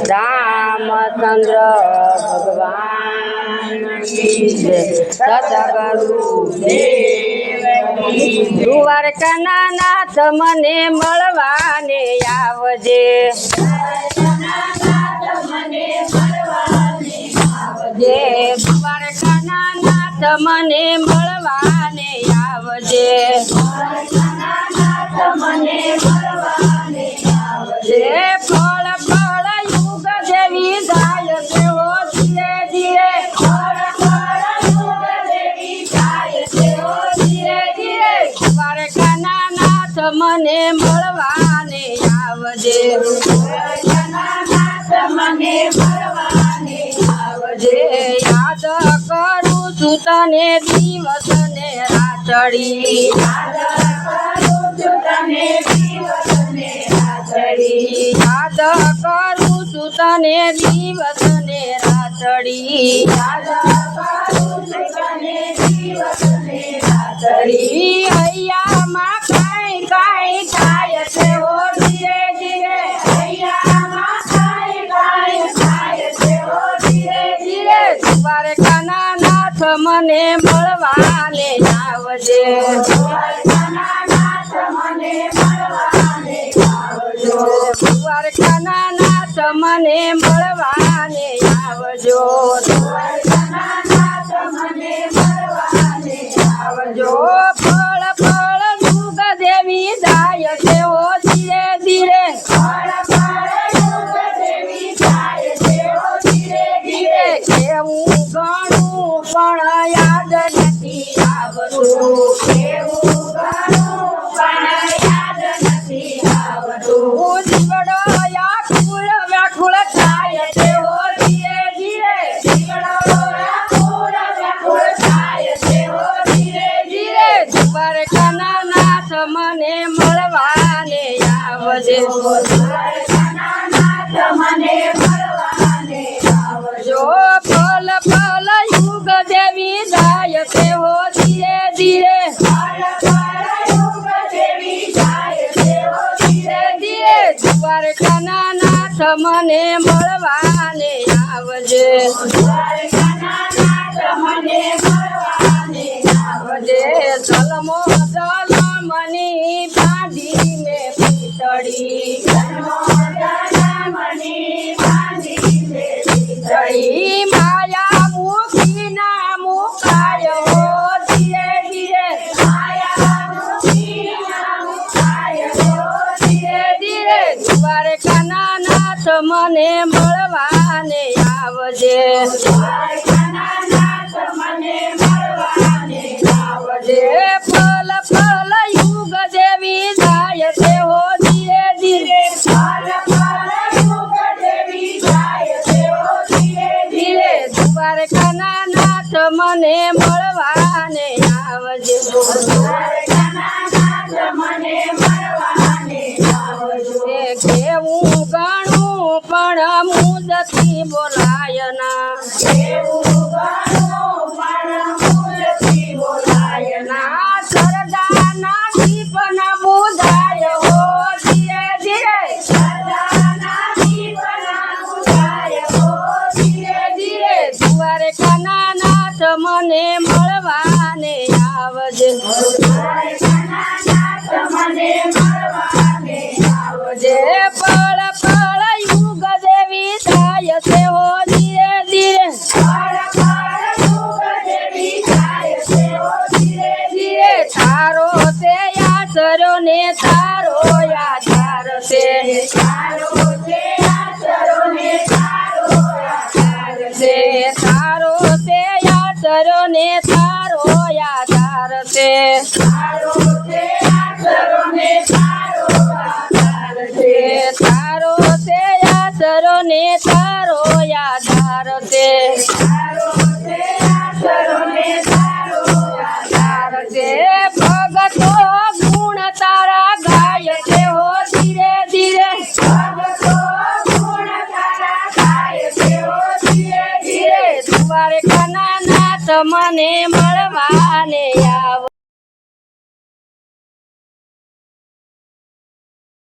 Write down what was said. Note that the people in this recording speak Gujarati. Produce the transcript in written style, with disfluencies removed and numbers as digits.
रामचंद्र भगवान की जय। सतगुरु દ્વારકાના નાથ મને મળવાને આવજે। દ્વારકાના નાથ મને મળવાને આવજે। ફળ ફળ યુગ દેવી જાય તેઓ ધીરે ધીરે દ્વારકાના નાથ મને મળવાને આવજે। યાદ કરું છું તને દિવસ ને રાતડી। યાદ કરું છું તને દિવસ ને રાતડી। હૈયામાં કાંઈ કાંઈ થાય છે ઓ ધીરે ધીરે। દ્વારકાના નાથ મને મળવાને આવજે। દ્વારકાના નાથ મને મળવાને આવજો। ફળ ફળ યુગ દેવી જાય છે ઓ ધીરે ધીરે। કેવું ઘણું પણ યાદ નથી આવતું। જીવડો વ્યાકુળ વ્યાકુળ થાય છે ઓ ધીરે ધીરે। દ્વારકાના નાથ મને મળવાને આવજે। ફલ ફલ યુગ દેવી જાય છે ઓ ધીરે ધીરે। દ્વારકાના નાથ મને મળવાને આવજે। જલમો જલમની બાંધી મેં પીતળી। માયા મૂકી ના મુકાય હો ધીરે ધીરે। દ્વારકાના નાથ મને મળવાને આવજે। ફલ ફલ યુગ દેવી જાય છે હો ધીરે ધીરે। દ્વારકાના નાથ મને મળવાને આવજે। કેવું ઘણું પણ મુદથી બોલાય ના। સરદાના દીપ ના બુધાય હો ધીરે ધીરે। દ્વારકાના નાથ મને મળવાને આવજે। ફળ ફળ યુગ દેવી થાય છે હો ધીરે ધીરે। તારો તે આશરો ને તારો આધાર છે। તારો તે આશરો ને તારો આધાર છે। ભગતો ગુણ તારા ગાય છે હો ધીરે ધીરે। દ્વારકાના નાથ મને મળવાને આવ।